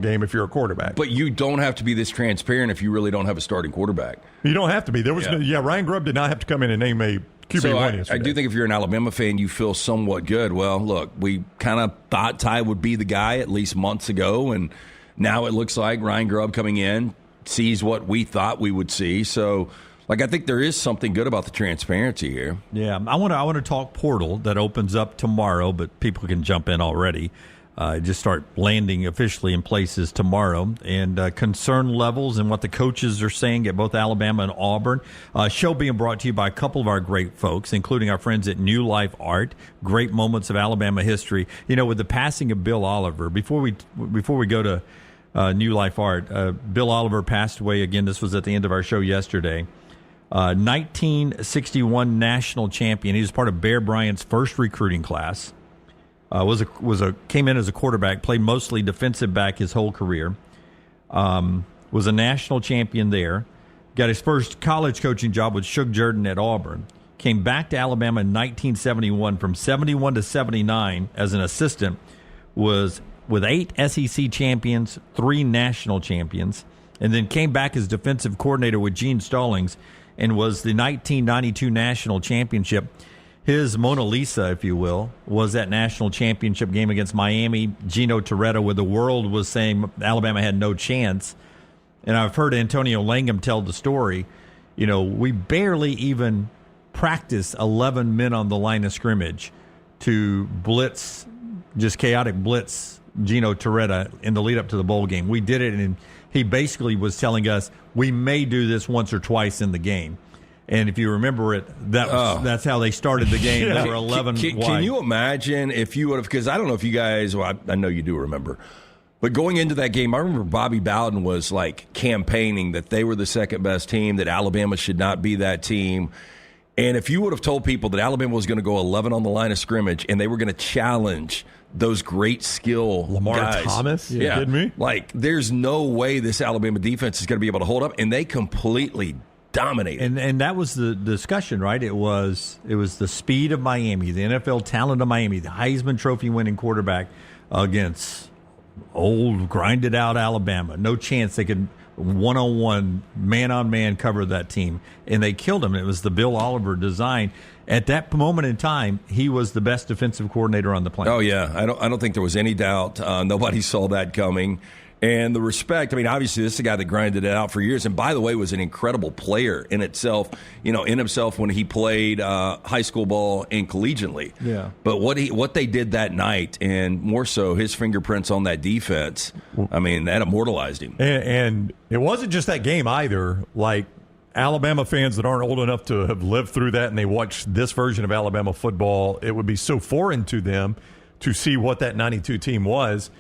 game if you're a quarterback. But you don't have to be this transparent if you really don't have a starting quarterback. You don't have to be. Ryan Grubb did not have to come in and name a QB1 yesterday. I do think if you're an Alabama fan, you feel somewhat good. Well, look, we kind of thought Ty would be the guy at least months ago, and now it looks like Ryan Grubb coming in sees what we thought we would see. So, I think there is something good about the transparency here. Yeah, I want to talk portal that opens up tomorrow, but people can jump in already. Just start landing officially in places tomorrow. And concern levels and what the coaches are saying at both Alabama and Auburn. Show being brought to you by a couple of our great folks, including our friends at New Life Art. Great moments of Alabama history. With the passing of Bill Oliver, before we go to New Life Art, Bill Oliver passed away again. This was at the end of our show yesterday. 1961 national champion. He was part of Bear Bryant's first recruiting class. Came in as a quarterback, played mostly defensive back his whole career. Was a national champion there. Got his first college coaching job with Shug Jordan at Auburn. Came back to Alabama in 1971. From 71 to 79 as an assistant. Was with 8 SEC champions, 3 national champions, and then came back as defensive coordinator with Gene Stallings and was the 1992 national championship. His Mona Lisa, if you will, was that national championship game against Miami. Gino Toretta, where the world was saying Alabama had no chance. And I've heard Antonio Langham tell the story. We barely even practiced 11 men on the line of scrimmage to blitz, just chaotic blitz Gino Toretta in the lead up to the bowl game. We did it, and he basically was telling us we may do this once or twice in the game. And if you remember it, that's how they started the game. They were 11 wide. Can you imagine if you would have, because I don't know if you guys, I know you do remember, but going into that game, I remember Bobby Bowden was campaigning that they were the second best team, that Alabama should not be that team. And if you would have told people that Alabama was going to go 11 on the line of scrimmage and they were going to challenge those great skill Lamar guys. Thomas? You kidding me? There's no way this Alabama defense is going to be able to hold up, and they completely dominated. And that was the discussion, right? It was the speed of Miami, the NFL talent of Miami, the Heisman Trophy winning quarterback against old, grinded out Alabama. No chance they could one-on-one, man-on-man cover that team. And they killed him. It was the Bill Oliver design. At that moment in time, he was the best defensive coordinator on the planet. Oh, yeah. I don't think there was any doubt. Nobody saw that coming. And the respect, obviously this is a guy that grinded it out for years. And by the way, was an incredible player in himself when he played high school ball and collegiately. Yeah. But what they did that night, and more so his fingerprints on that defense, that immortalized him. And it wasn't just that game either. Alabama fans that aren't old enough to have lived through that and they watch this version of Alabama football, it would be so foreign to them to see what that 92 team was.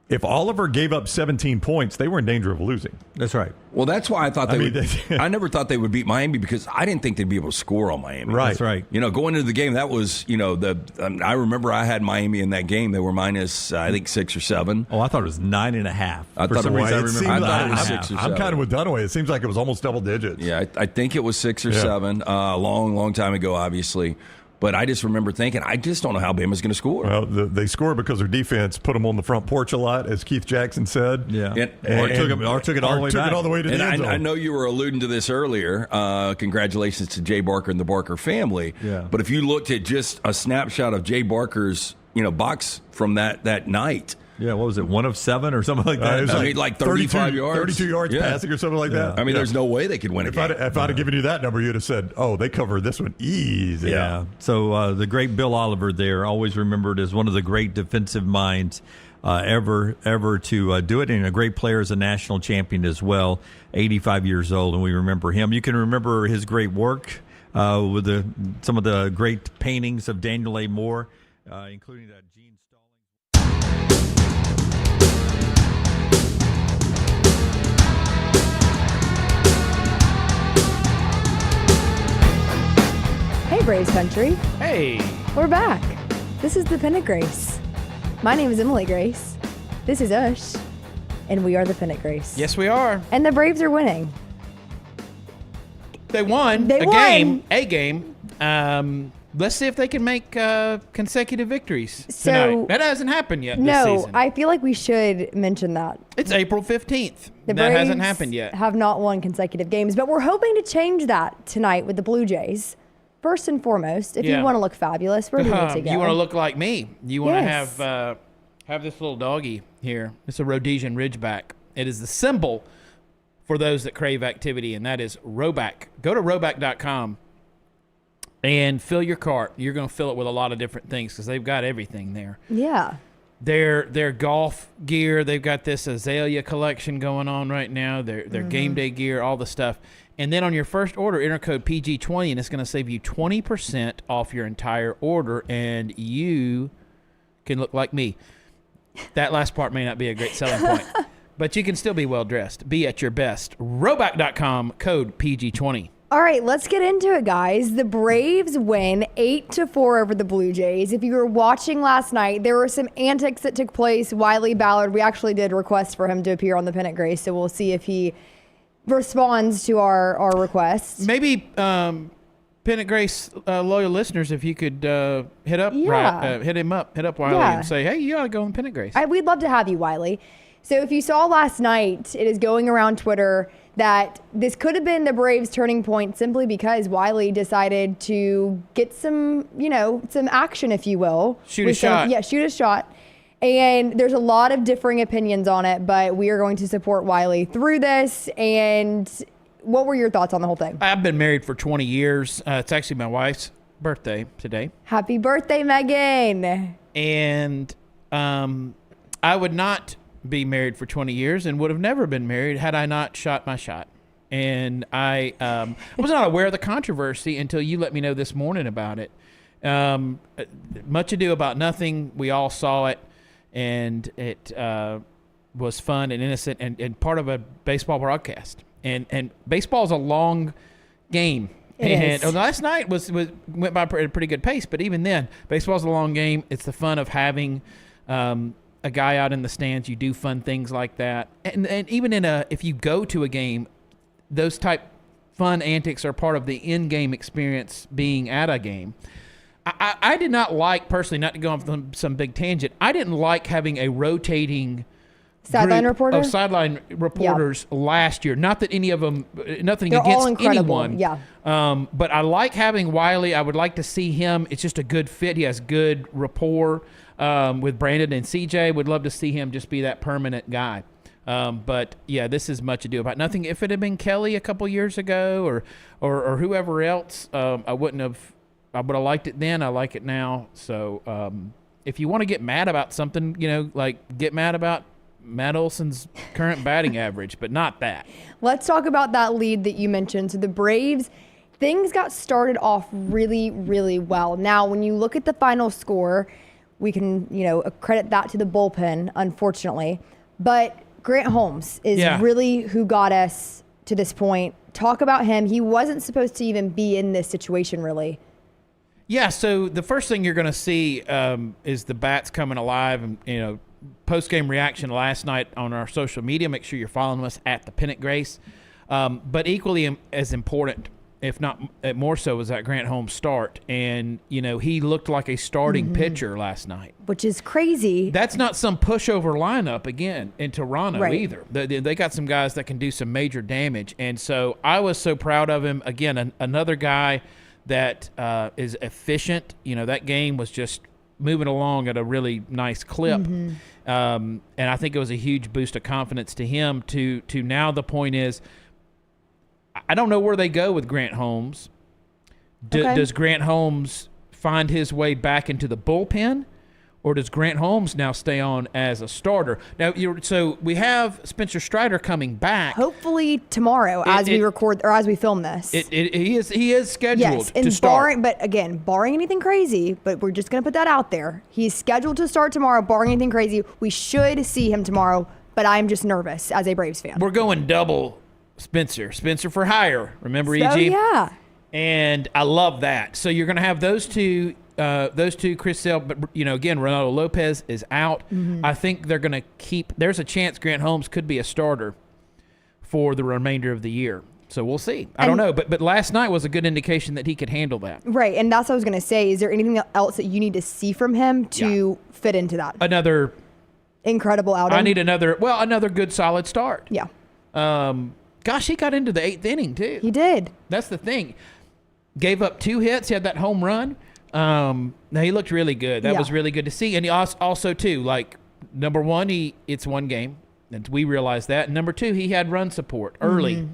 If Oliver gave up 17 points, they were in danger of losing. That's right. Well, that's why I thought I never thought they would beat Miami because I didn't think they'd be able to score on Miami. Right. That's right. Going into the game, that was, I remember I had Miami in that game. They were minus, I think, 6 or 7. Oh, I thought it was 9.5. I thought it was 6 or 7. I'm kind of with Dunaway. It seems like it was almost double digits. Yeah, I think it was 6 or 7. A long, long time ago, obviously. But I just remember thinking, I just don't know how Bama's going to score. Well, they score because their defense put them on the front porch a lot, as Keith Jackson said. Yeah, or took it all the way back. Took it all the way to the end zone. I know you were alluding to this earlier. Congratulations to Jay Barker and the Barker family. Yeah. But if you looked at just a snapshot of Jay Barker's box from that night. Yeah, what was it, 1 of 7 or something like that? It was like 35 yards. 32 yards passing or something like that. There's no way they could win a game. If I'd have given you that number, you'd have said, oh, they covered this one easy. Yeah. So the great Bill Oliver there, always remembered as one of the great defensive minds ever to do it, and a great player as a national champion as well, 85 years old, and we remember him. You can remember his great work with some of the great paintings of Daniel A. Moore, including that Gene Stallings. Hey, Braves Country. Hey. We're back. This is the Pennant Grace. My name is Emily Grace. This is Ush. And we are the Pennant Grace. Yes, we are. And the Braves are winning. They won. They won. A game. let's see if they can make consecutive victories So- tonight. That hasn't happened yet this No, season. I feel like we should mention that. It's April 15th. The That hasn't Braves happened yet. Have not won consecutive games, but we're hoping to change that tonight with the Blue Jays. First and foremost, if Yeah. you want to look fabulous, where do you need to go? You want to look like me. You want to Yes. have this little doggy here. It's a Rhodesian Ridgeback. It is the symbol for those that crave activity, and that is Roback. Go to roback.com and fill your cart. You're going to fill it with a lot of different things because they've got everything there. Yeah. Their golf gear, they've got this azalea collection going on right now. Their game day gear, all the stuff. And then on your first order, enter code PG20, and it's going to save you 20% off your entire order, and you can look like me. That last part may not be a great selling point, but you can still be well-dressed. Be at your best. Roback.com, code PG20. All right, let's get into it, guys. The Braves win 8-4 over the Blue Jays. If you were watching last night, there were some antics that took place. Wiley Ballard, we actually did request for him to appear on the Pennant Grace, so we'll see if he responds to our request. Maybe Pennant Grace loyal listeners, if you could hit up Wiley Yeah. and say, hey, you ought to go on Pennant Grace. We'd love to have you, Wiley. So if you saw last night, it is going around Twitter that this could have been the Braves' turning point simply because Wiley decided to get some action, if you will. Shoot a shot. Yeah, shoot a shot. And there's a lot of differing opinions on it, but we are going to support Wiley through this. And what were your thoughts on the whole thing? I've been married for 20 years. It's actually my wife's birthday today. Happy birthday, Megan. And I would not be married for 20 years and would have never been married had I not shot my shot. And I was not aware of the controversy until you let me know this morning about it. Much Ado About Nothing. We all saw it, and it was fun and innocent and part of a baseball broadcast. And baseball is a long game. It is. Last night went by at a pretty good pace, but even then, baseball's a long game. It's the fun of having a guy out in the stands. You do fun things like that, and even if you go to a game, those type fun antics are part of the in-game experience. Being at a game, I did not like personally, not to go on some big tangent. I didn't like having a rotating Sideline group reporter? of sideline reporters last year. Not that any of them, nothing They're against all incredible. anyone. Yeah. But I like having Wiley. I would like to see him. It's just a good fit. He has good rapport with Brandon and CJ. Would love to see him just be that permanent guy. But yeah, this is Much Ado About Nothing. If it had been Kelly a couple years ago or whoever else, I would have liked it then. I like it now. So if you want to get mad about something, get mad about Matt Olson's current batting average, but not that. Let's talk about that lead that you mentioned. So the Braves, things got started off really, really well. Now, when you look at the final score, we can, credit that to the bullpen, unfortunately. But Grant Holmes is really who got us to this point. Talk about him. He wasn't supposed to even be in this situation, really. Yeah, so the first thing you're going to see is the bats coming alive, and post-game reaction last night on our social media. Make sure you're following us at the Pennant Grace. But equally as important, if not more so, was that Grant Holmes start. And, he looked like a starting pitcher last night. Which is crazy. That's not some pushover lineup, again, in Toronto either. They got some guys that can do some major damage. And so I was so proud of him. Again, another guy that is efficient. That game was just moving along at a really nice clip. And I think it was a huge boost of confidence to him to now the point is, I don't know where they go with Grant Holmes. Does Grant Holmes find his way back into the bullpen, or does Grant Holmes now stay on as a starter? Now, so we have Spencer Strider coming back. Hopefully tomorrow as we record or as we film this. He is scheduled to start. Barring anything crazy, but we're just going to put that out there. He's scheduled to start tomorrow, barring anything crazy. We should see him tomorrow, but I'm just nervous as a Braves fan. We're going double Spencer for hire. Remember, EG? Oh, yeah. And I love that. So you're going to have those two, Chris Sale, but again, Ronaldo Lopez is out. I think they're going to keep. There's a chance Grant Holmes could be a starter for the remainder of the year. So we'll see. I don't know, but last night was a good indication that he could handle that. Right, and that's what I was going to say. Is there anything else that you need to see from him to fit into that? Another incredible outing. I need another good solid start. Yeah. Gosh, he got into the 8th inning too. He did. That's the thing. Gave up 2 hits. He had that home run. Now he looked really good. That was really good to see. And he also too, like, number one, it's one game, and we realized that. And number two, he had run support early.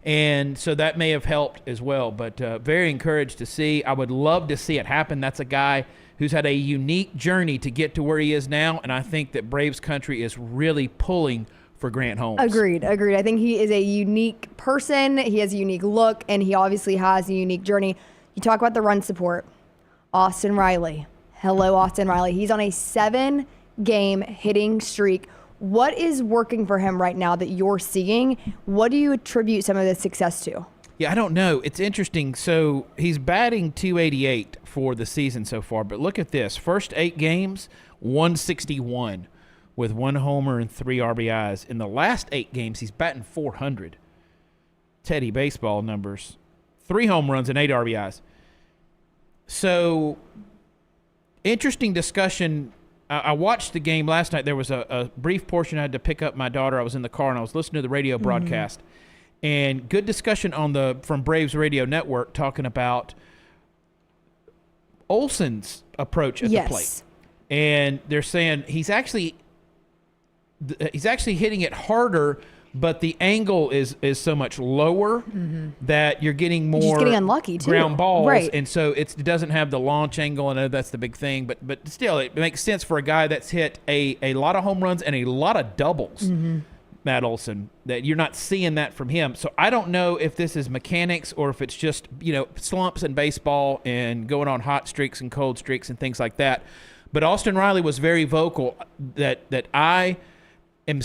And so that may have helped as well, but very encouraged to see. I would love to see it happen. That's a guy who's had a unique journey to get to where he is now, and I think that Braves country is really pulling for Grant Holmes. Agreed. I think he is a unique person. He has a unique look, and he obviously has a unique journey. You talk about the run support. Austin Riley. Hello, Austin Riley. He's on a 7-game hitting streak. What is working for him right now that you're seeing? What do you attribute some of this success to? Yeah, I don't know. It's interesting. So he's batting .288 for the season so far, but look at this. First 8 games, 161 with 1 homer and 3 RBIs. In the last 8 games, he's batting .400. Teddy baseball numbers. 3 home runs and 8 RBIs. So, interesting discussion. I watched the game last night. There was a brief portion I had to pick up my daughter. I was in the car, and I was listening to the radio broadcast. And good discussion from Braves Radio Network talking about Olsen's approach at the plate. And they're saying he's actually hitting it harder, but the angle is so much lower that you're getting more He's getting unlucky too. Ground balls. Right. And so it doesn't have the launch angle. I know that's the big thing, but still, it makes sense for a guy that's hit a lot of home runs and a lot of doubles, Matt Olson, that you're not seeing that from him. So I don't know if this is mechanics or if it's just, slumps in baseball and going on hot streaks and cold streaks and things like that. But Austin Riley was very vocal that I am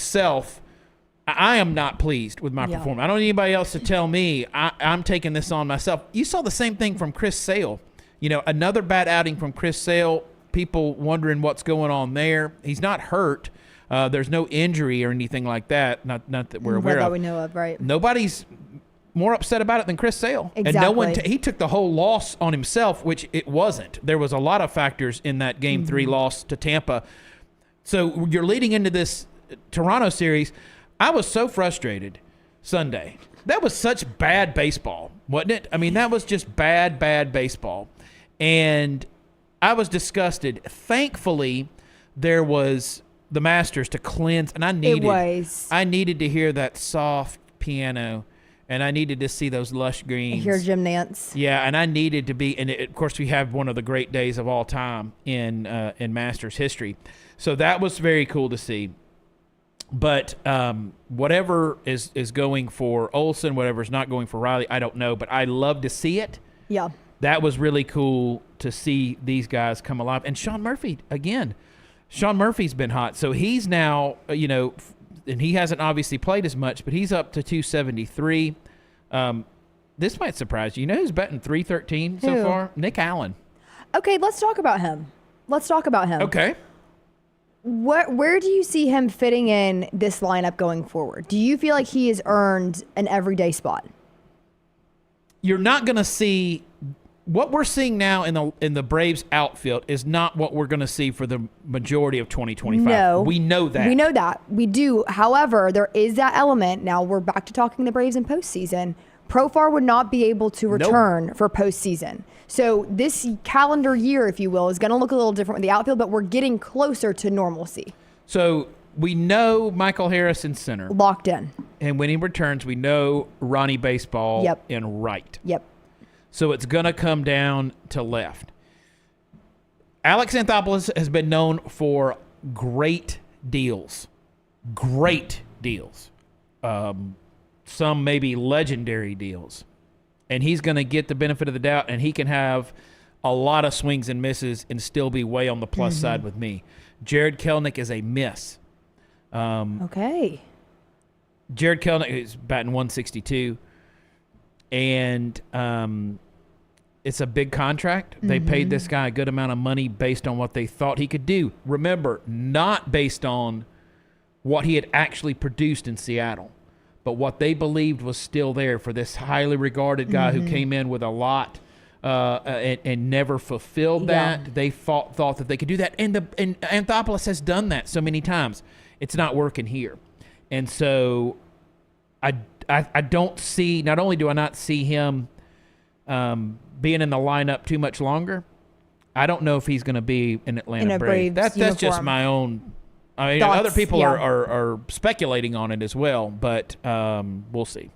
not pleased with my performance. I don't need anybody else to tell me I'm taking this on myself. You saw the same thing from Chris Sale. Another bad outing from Chris Sale. People wondering what's going on there. He's not hurt. There's no injury or anything like that. Not that we're aware of. That we know of, right? Nobody's more upset about it than Chris Sale. Exactly. And no one he took the whole loss on himself, which it wasn't. There was a lot of factors in that Game 3 loss to Tampa. So you're leading into this Toronto series. I was so frustrated Sunday. That was such bad baseball, wasn't it? I mean, that was just bad baseball. And I was disgusted. Thankfully, there was the Masters to cleanse, and I needed to hear that soft piano, and I needed to see those lush greens. Hear Jim Nance. Yeah, and I needed to be, and of course we have one of the great days of all time in Masters history. So that was very cool to see. But whatever is going for Olsen, whatever's not going for Riley, I don't know. But I love to see it. Yeah. That was really cool to see these guys come alive. And Sean Murphy, again, Sean Murphy's been hot. So he's now, and he hasn't obviously played as much, but he's up to 273. This might surprise you. You know who's batting .313 so far? Nick Allen. Okay, let's talk about him. Okay. Where do you see him fitting in this lineup going forward? Do you feel like he has earned an everyday spot? You're not going to see what we're seeing now in the Braves outfield is not what we're going to see for the majority of 2025. No. We know that. We do. However, there is that element. Now we're back to talking the Braves in postseason. Profar would not be able to return for postseason. So this calendar year, if you will, is going to look a little different with the outfield, but we're getting closer to normalcy. So we know Michael Harris in center. Locked in. And when he returns, we know Ronnie Baseball in right. Yep. So it's going to come down to left. Alex Anthopoulos has been known for great deals. Some maybe legendary deals. And he's going to get the benefit of the doubt, and he can have a lot of swings and misses and still be way on the plus side with me. Jared Kelenic is a miss. Okay. Jared Kelenic is batting 162, and it's a big contract. They paid this guy a good amount of money based on what they thought he could do. Remember, not based on what he had actually produced in Seattle, but but what they believed was still there for this highly regarded guy who came in with a lot and never fulfilled that. Yeah. They thought that they could do that, and Anthopoulos has done that so many times. It's not working here, and so I don't see. Not only do I not see him being in the lineup too much longer, I don't know if he's going to be an Atlanta Brave. That's just my own. I mean, Thoughts, other people yeah. are speculating on it as well, but we'll see.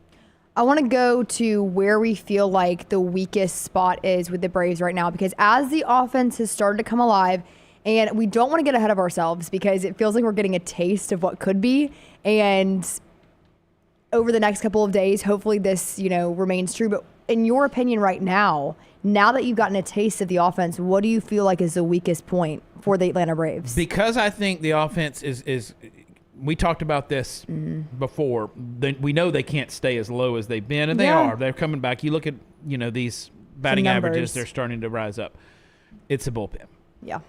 I want to go to where we feel like the weakest spot is with the Braves right now, because as the offense has started to come alive, and we don't want to get ahead of ourselves because it feels like we're getting a taste of what could be. And over the next couple of days, hopefully this, remains true. But in your opinion right now that you've gotten a taste of the offense, what do you feel like is the weakest point for the Atlanta Braves? Because I think the offense is we talked about this before. We know they can't stay as low as they've been, and they are. They're coming back. You look at, these batting averages, they're starting to rise up. It's a bullpen. Yeah.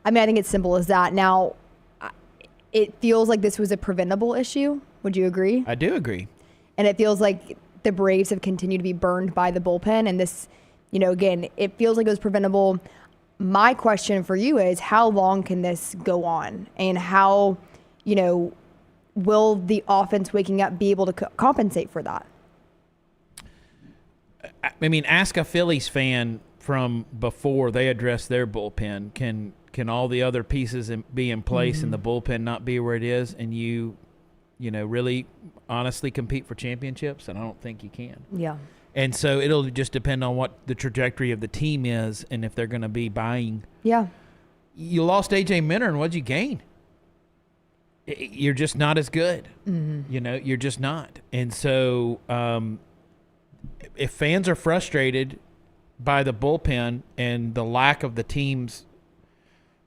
I mean, I think it's simple as that. Now, it feels like this was a preventable issue. Would you agree? I do agree. And it feels like the Braves have continued to be burned by the bullpen. And this, again, it feels like it was preventable. My question for you is, how long can this go on? And how, will the offense waking up be able to compensate for that? I mean, ask a Phillies fan from before they address their bullpen. Can all the other pieces be in place and the bullpen not be where it is, and you really honestly compete for championships? And I don't think you can. Yeah. And so it'll just depend on what the trajectory of the team is and if they're going to be buying. Yeah. You lost A.J. Minter, and what'd you gain? You're just not as good. You're just not. And so if fans are frustrated by the bullpen and the lack of the team's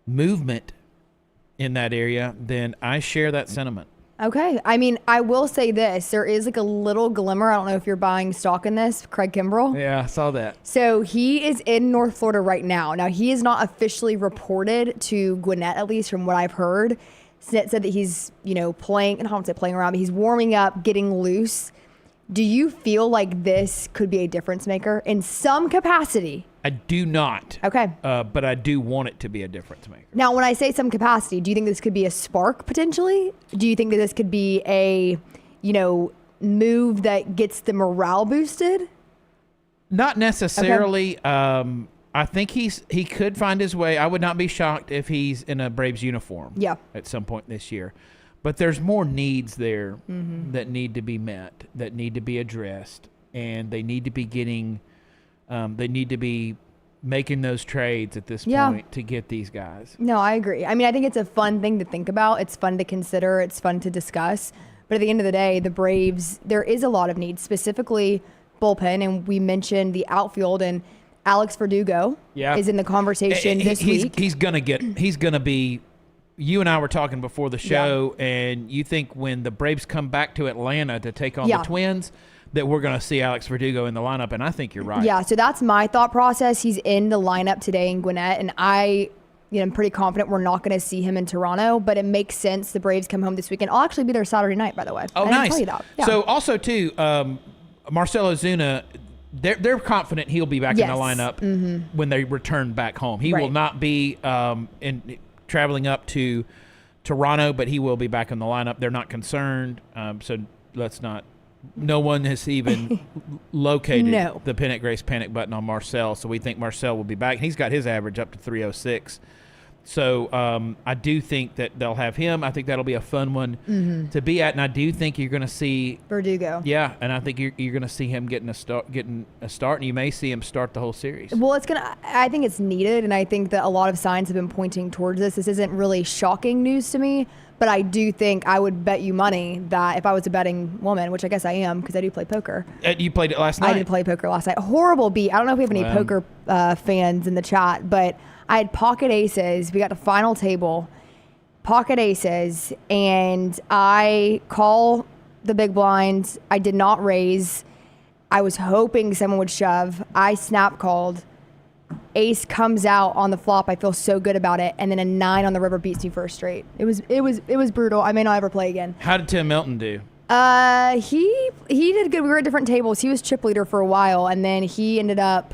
movement in that area, then I share that sentiment. Okay. I mean, I will say this. There is like a little glimmer. I don't know if you're buying stock in this, Craig Kimbrell. Yeah, I saw that. So he is in North Florida right now. Now, he is not officially reported to Gwinnett, at least from what I've heard. Said that he's, playing, and I don't want to say playing around, but he's warming up, getting loose. Do you feel like this could be a difference maker in some capacity? I do not. Okay. But I do want it to be a difference maker. Now, when I say some capacity, do you think this could be a spark potentially? Do you think that this could be a, move that gets the morale boosted? Not necessarily. Okay. I think he could find his way. I would not be shocked if he's in a Braves uniform at some point this year. But there's more needs there that need to be met, that need to be addressed, and they need to be getting they need to be making those trades at this point to get these guys. No, I agree. I mean, I think it's a fun thing to think about. It's fun to consider. It's fun to discuss. But at the end of the day, the Braves, there is a lot of needs, specifically bullpen, and we mentioned the outfield, and Alex Verdugo is in the conversation this week. He's going to be, you and I were talking before the show, and you think when the Braves come back to Atlanta to take on the Twins, that we're going to see Alex Verdugo in the lineup, and I think you're right. Yeah, so that's my thought process. He's in the lineup today in Gwinnett, and I'm pretty confident we're not going to see him in Toronto, but it makes sense. The Braves come home this weekend. I'll actually be there Saturday night, by the way. Oh, I nice. didn't tell you that. Yeah. So also, too, Marcell Ozuna, they're confident he'll be back in the lineup when they return back home. He will not be traveling up to Toronto, but he will be back in the lineup. They're not concerned, so let's not. No one has even located the Pennant Grace panic button on Marcell, so we think Marcell will be back. He's got his average up to 306. So I do think that they'll have him. I think that'll be a fun one to be at, and I do think you're going to see Verdugo. Yeah, and I think you're going to see him getting a start, and you may see him start the whole series. Well, I think it's needed, and I think that a lot of signs have been pointing towards this. This isn't really shocking news to me, but I do think I would bet you money that if I was a betting woman, which I guess I am because I do play poker. You played it last night? I did play poker last night. Horrible beat. I don't know if we have any poker fans in the chat, but I had pocket aces. We got to final table, pocket aces, and I call the big blind. I did not raise. I was hoping someone would shove. I snap called. Ace comes out on the flop. I feel so good about it, and then a 9 on the river beats me first straight. It was brutal. I may not ever play again. How did Tim Milton do? He did good. We were at different tables. He was chip leader for a while, and then he ended up.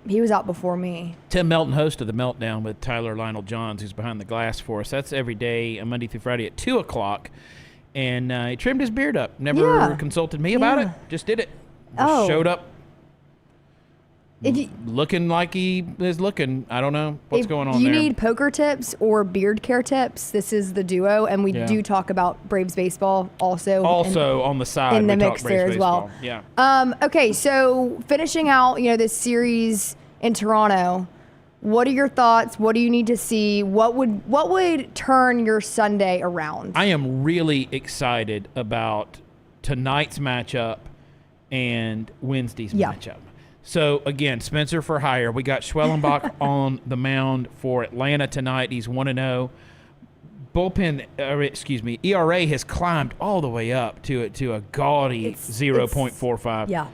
He was out before me. Tim Melton, host of The Meltdown with Tyler Lionel Johns, who's behind the glass for us. That's every day, Monday through Friday at 2 o'clock. And he trimmed his beard up. Never consulted me about it. Just did it. Just showed up looking like he is looking. I don't know what's going on there. You need poker tips or beard care tips. This is the duo. And we do talk about Braves baseball also. Also on the side. In the mix there as well. Yeah. Okay, so finishing out, this series in Toronto, what are your thoughts? What do you need to see? What would turn your Sunday around? I am really excited about tonight's matchup and Wednesday's matchup. So, again, Spencer for hire. We got Schwellenbach on the mound for Atlanta tonight. He's 1-0. ERA has climbed all the way up to a gaudy 0.45. Yeah.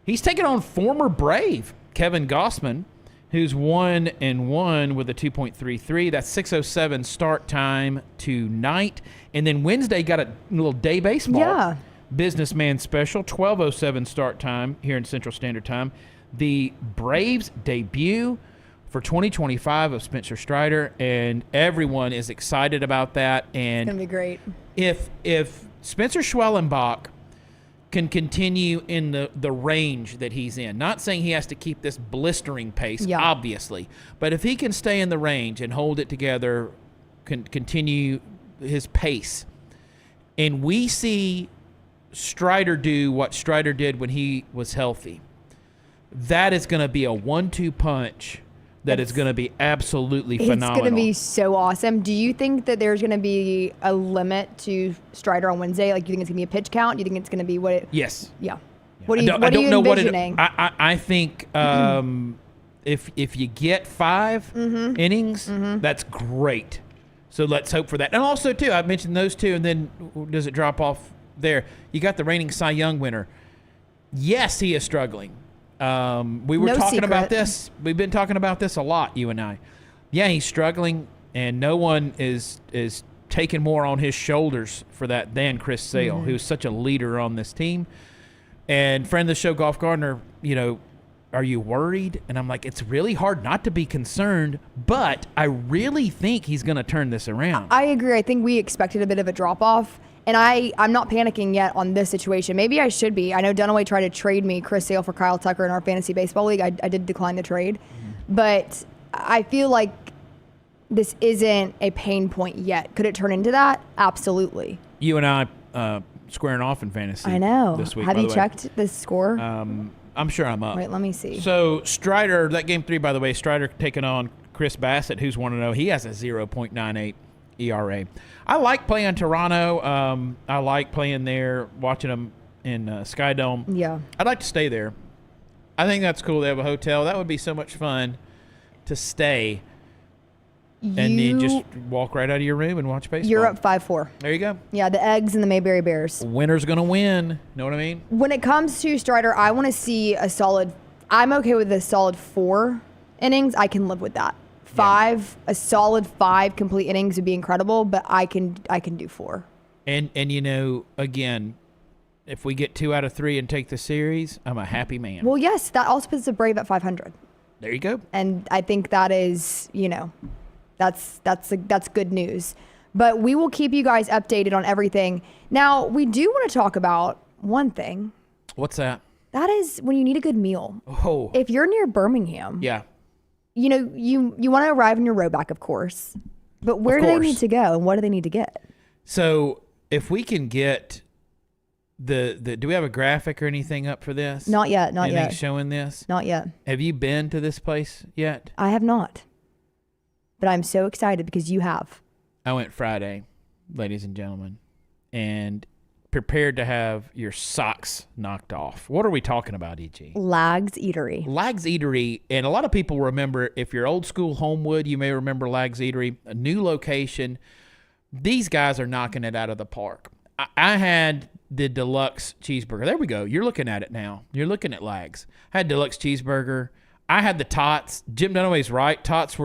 He's taking on former Brave Kevin Gossman, who's 1-1 with a 2.33. That's 6:07 start time tonight. And then Wednesday got a little day baseball. Yeah. Businessman special, 12:07 start time here in Central Standard Time. The Braves debut for 2025 of Spencer Strider, and everyone is excited about that. And it's going to be great. If Spencer Schwellenbach can continue in the range that he's in, not saying he has to keep this blistering pace, obviously, but if he can stay in the range and hold it together, continue his pace, and we see Strider do what Strider did when he was healthy, that is going to be a 1-2 punch that is going to be absolutely phenomenal. It's going to be so awesome. Do you think that there's going to be a limit to Strider on Wednesday? Like, do you think it's going to be a pitch count? Do you think it's going to be what it... Yes. Yeah. What are you envisioning? I think if you get 5 innings, that's great. So let's hope for that. And also, too, I mentioned those two, and then does it drop off there? You got the reigning Cy Young winner. Yes, he is struggling. We were talking about this. We've been talking about this a lot, you and I. Yeah, he's struggling, and no one is taking more on his shoulders for that than Chris Sale, who's such a leader on this team. And friend of the show, Golf Gardner, are you worried? And I'm like, it's really hard not to be concerned, but I really think he's going to turn this around. I agree. I think we expected a bit of a drop-off. And I'm not panicking yet on this situation. Maybe I should be. I know Dunaway tried to trade me Chris Sale for Kyle Tucker in our fantasy baseball league. I did decline the trade. But I feel like this isn't a pain point yet. Could it turn into that? Absolutely. You and I squaring off in fantasy. I know. This week, have you checked the score? I'm sure I'm up. Wait, let me see. So Strider, that game 3, by the way, Strider taking on Chris Bassett, who's 1-0. He has a 0.98 ERA. I like playing Toronto. I like playing there, watching them in Skydome. Yeah. I'd like to stay there. I think that's cool. They have a hotel. That would be so much fun to stay. And then just walk right out of your room and watch baseball. You're up 5-4. There you go. Yeah, the Eggs and the Mayberry Bears. Winner's going to win. Know what I mean? When it comes to Strider, I want to see I'm okay with a solid 4 innings. I can live with that. 5, a solid 5 complete innings would be incredible, but I can do 4. And again, if we get 2 out of 3 and take the series, I'm a happy man. Well, yes, that also puts the Brave at 500. There you go. And I think that is, that's good news. But we will keep you guys updated on everything. Now, we do want to talk about one thing. What's that? That is when you need a good meal. Oh. If you're near Birmingham. Yeah. You want to arrive in your Roback, of course. But where do they need to go, and what do they need to get? So if we can get do we have a graphic or anything up for this? Not yet. Anything showing this? Not yet. Have you been to this place yet? I have not. But I'm so excited because you have. I went Friday, ladies and gentlemen, and prepared to have your socks knocked off. What are we talking about, E.G.? Lags Eatery. Lags Eatery, and a lot of people remember, if you're old school Homewood, you may remember Lags Eatery, a new location. These guys are knocking it out of the park. I had the deluxe cheeseburger. There we go. You're looking at it now. You're looking at Lags. I had deluxe cheeseburger. I had the tots. Jim Dunaway's right. Tots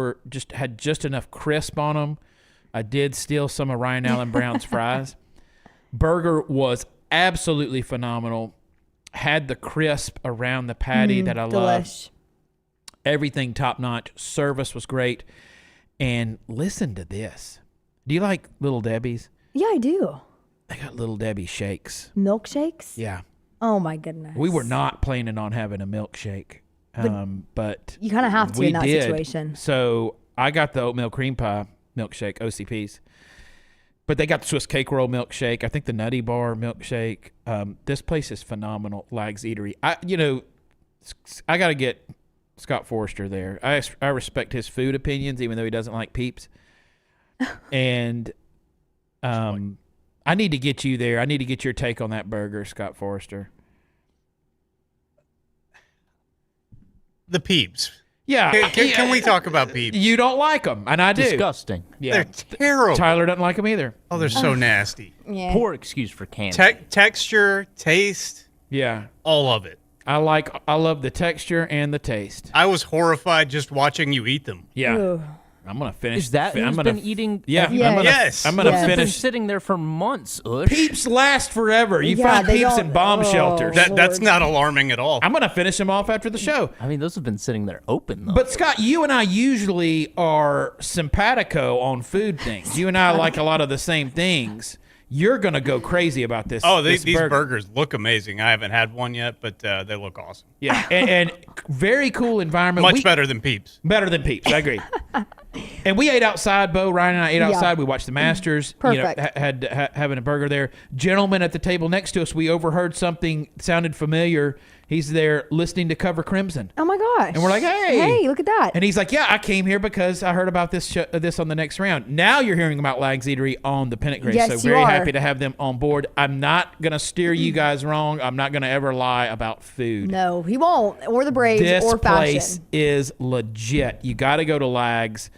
had just enough crisp on them. I did steal some of Ryan Allen Brown's fries. Burger was absolutely phenomenal. Had the crisp around the patty that I love. Delish. Everything top notch. Service was great. And listen to this. Do you like Little Debbie's? Yeah, I do. They got Little Debbie shakes. Milkshakes? Yeah. Oh my goodness. We were not planning on having a milkshake. But You kind of have to we in that did. situation. So I got the oatmeal cream pie milkshake, OCPs. But they got the Swiss cake roll milkshake. I think the Nutty Bar milkshake. This place is phenomenal. Lags Eatery. I got to get Scott Forrester there. I respect his food opinions, even though he doesn't like Peeps. And I need to get you there. I need to get your take on that burger, Scott Forrester. The Peeps. Yeah. Can we talk about Peeps? You don't like them, and I do. Disgusting. Yeah. They're terrible. Tyler doesn't like them either. Oh, they're so nasty. Yeah. Poor excuse for candy. Texture, taste, Yeah. all of it. I love the texture and the taste. I was horrified just watching you eat them. Yeah. Ugh. I'm going to finish. Is that who's been eating? Yeah. Yes. Yes. I'm gonna Yes. They've been finish. sitting there for months. Ush. Peeps last forever. You Yeah, find they Peeps don't- in bomb oh. shelters. That's Lord. not alarming at all. I'm going to finish them off after the show. I mean, those have been sitting there open though. But Scott, you and I usually are simpatico on food things. You and I like a lot of the same things. You're going to go crazy about this. Oh, this these burger. burgers look amazing. I haven't had one yet, but they look awesome. Yeah, and very cool environment. Much better than Peeps. Better than Peeps. I agree. And we ate outside, Bo. Ryan and I ate Yeah. outside. We watched the Masters. Perfect. You know, having a burger there. Gentleman at the table next to us, we overheard something sounded familiar. He's there listening to Cover Crimson. Oh my gosh. And we're like, hey. look at that. And he's like, yeah, I came here because I heard about this on the next round. Now you're hearing about Lags Eatery on the Pennant Grace. Yes, so you very are. happy to have them on board. I'm not going to steer you guys wrong. I'm not going to ever lie about food. No, he won't. Or the Braves This or fashion. place is legit. You got to go to Lags.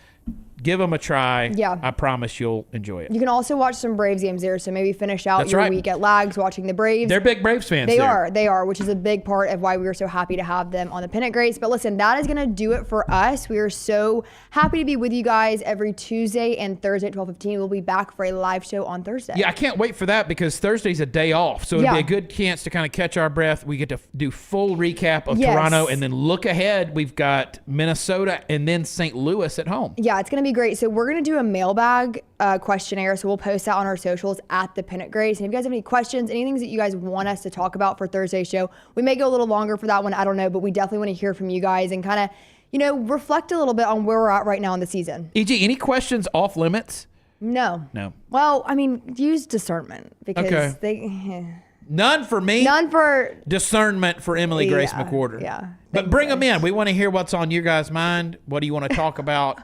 Give them a try. Yeah. I promise you'll enjoy it. You can also watch some Braves games there, so maybe finish out That's your right. week at Lags watching the Braves. They're big Braves fans. They there. are, which is a big part of why we were so happy to have them on the Pennant Grace. But listen, that is going to do it for us. We are so happy to be with you guys every Tuesday and Thursday at 12:15. We'll be back for a live show on Thursday. Yeah, I can't wait for that because Thursday's a day off. So it'll Yeah. be a good chance to kind of catch our breath. We get to do full recap of Yes. Toronto and then look ahead. We've got Minnesota and then St. Louis at home. Yeah, it's going to be great. So we're going to do a mailbag questionnaire. So we'll post that on our socials at the Pennant Grace. And if you guys have any questions, anything that you guys want us to talk about for Thursday's show, we may go a little longer for that one. I don't know, but we definitely want to hear from you guys and kind of, reflect a little bit on where we're at right now in the season. EG, any questions off limits? No. No. Well, I mean, use discernment because Okay. None for me. none for Discernment for Emily Grace Yeah, McWhorter. yeah. But bring them in. We want to hear what's on your guys' mind. What do you want to talk about?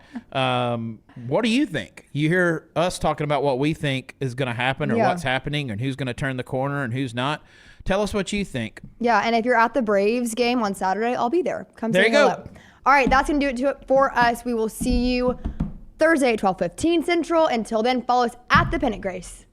What do you think? You hear us talking about what we think is going to happen or Yeah. what's happening and who's going to turn the corner and who's not. Tell us what you think. Yeah, and if you're at the Braves game on Saturday, I'll be there. Come There say you go. hello. All right, that's going to do it for us. We will see you Thursday at 12:15 Central. Until then, follow us at the Pennant Grace.